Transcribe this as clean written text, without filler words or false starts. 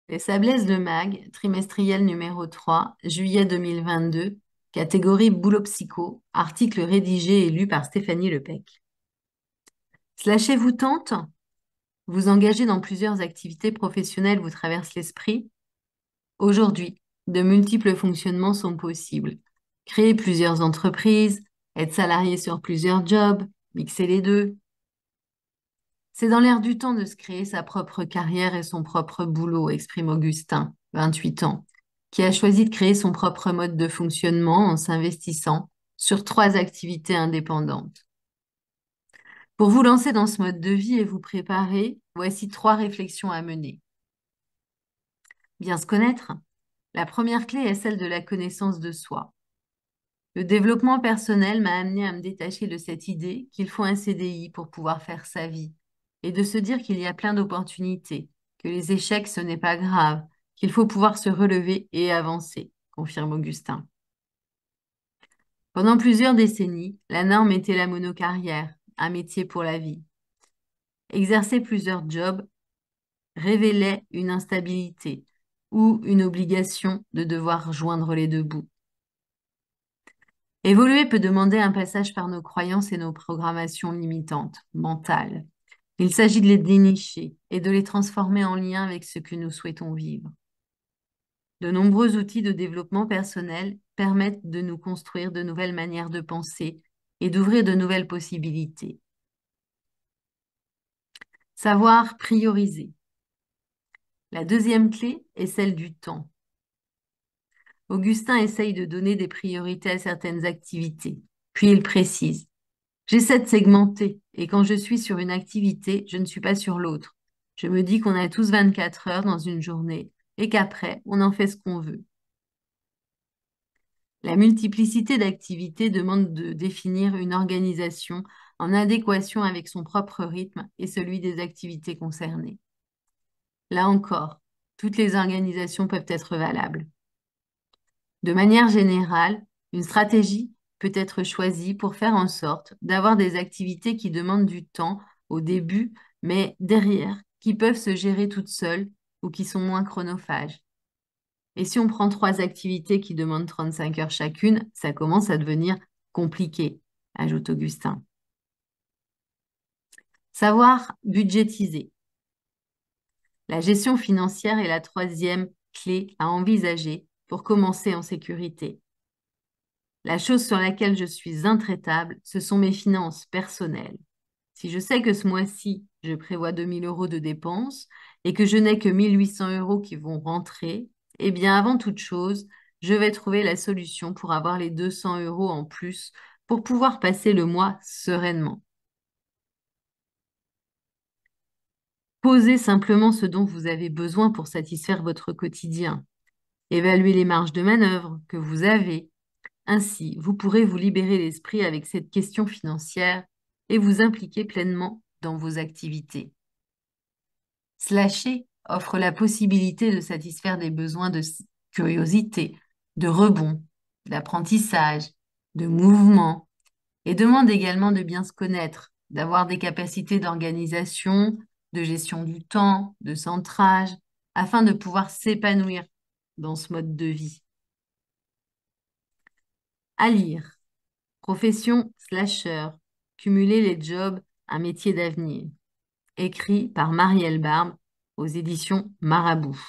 Les Sablesses de Mag, trimestriel numéro 3, juillet 2022, catégorie boulot psycho, article rédigé et lu par Stéphanie Lepec. Slasher vous tente? Vous engagez dans plusieurs activités professionnelles vous traverse l'esprit? Aujourd'hui, de multiples fonctionnements sont possibles. Créer plusieurs entreprises, être salarié sur plusieurs jobs, mixer les deux. C'est dans l'air du temps de se créer sa propre carrière et son propre boulot, exprime Augustin, 28 ans, qui a choisi de créer son propre mode de fonctionnement en s'investissant sur 3 activités indépendantes. Pour vous lancer dans ce mode de vie et vous préparer, voici 3 réflexions à mener. Bien se connaître. La première clé est celle de la connaissance de soi. Le développement personnel m'a amené à me détacher de cette idée qu'il faut un CDI pour pouvoir faire sa vie et de se dire qu'il y a plein d'opportunités, que les échecs, ce n'est pas grave, qu'il faut pouvoir se relever et avancer, confirme Augustin. Pendant plusieurs décennies, la norme était la monocarrière, un métier pour la vie. Exercer plusieurs jobs révélait une instabilité ou une obligation de devoir joindre les deux bouts. Évoluer peut demander un passage par nos croyances et nos programmations limitantes, mentales. Il s'agit de les dénicher et de les transformer en lien avec ce que nous souhaitons vivre. De nombreux outils de développement personnel permettent de nous construire de nouvelles manières de penser et d'ouvrir de nouvelles possibilités. Savoir prioriser. La deuxième clé est celle du temps. Augustin essaye de donner des priorités à certaines activités, puis il précise: j'essaie de segmenter et quand je suis sur une activité, je ne suis pas sur l'autre. Je me dis qu'on a tous 24 heures dans une journée et qu'après, on en fait ce qu'on veut. La multiplicité d'activités demande de définir une organisation en adéquation avec son propre rythme et celui des activités concernées. Là encore, toutes les organisations peuvent être valables. De manière générale, une stratégie peut être choisie pour faire en sorte d'avoir des activités qui demandent du temps au début, mais derrière, qui peuvent se gérer toutes seules ou qui sont moins chronophages. Et si on prend 3 activités qui demandent 35 heures chacune, ça commence à devenir compliqué, ajoute Augustin. Savoir budgétiser. La gestion financière est la 3e clé à envisager pour commencer en sécurité. La chose sur laquelle je suis intraitable, ce sont mes finances personnelles. Si je sais que ce mois-ci, je prévois 2 000 € de dépenses et que je n'ai que 1 800 € qui vont rentrer, eh bien, avant toute chose, je vais trouver la solution pour avoir les 200 € en plus pour pouvoir passer le mois sereinement. Posez simplement ce dont vous avez besoin pour satisfaire votre quotidien. Évaluez les marges de manœuvre que vous avez. Ainsi, vous pourrez vous libérer l'esprit avec cette question financière et vous impliquer pleinement dans vos activités. Slasher offre la possibilité de satisfaire des besoins de curiosité, de rebond, d'apprentissage, de mouvement, et demande également de bien se connaître, d'avoir des capacités d'organisation, de gestion du temps, de centrage, afin de pouvoir s'épanouir dans ce mode de vie. À lire. Profession slasher. Cumuler les jobs, un métier d'avenir. Écrit par Marielle Barbe aux éditions Marabout.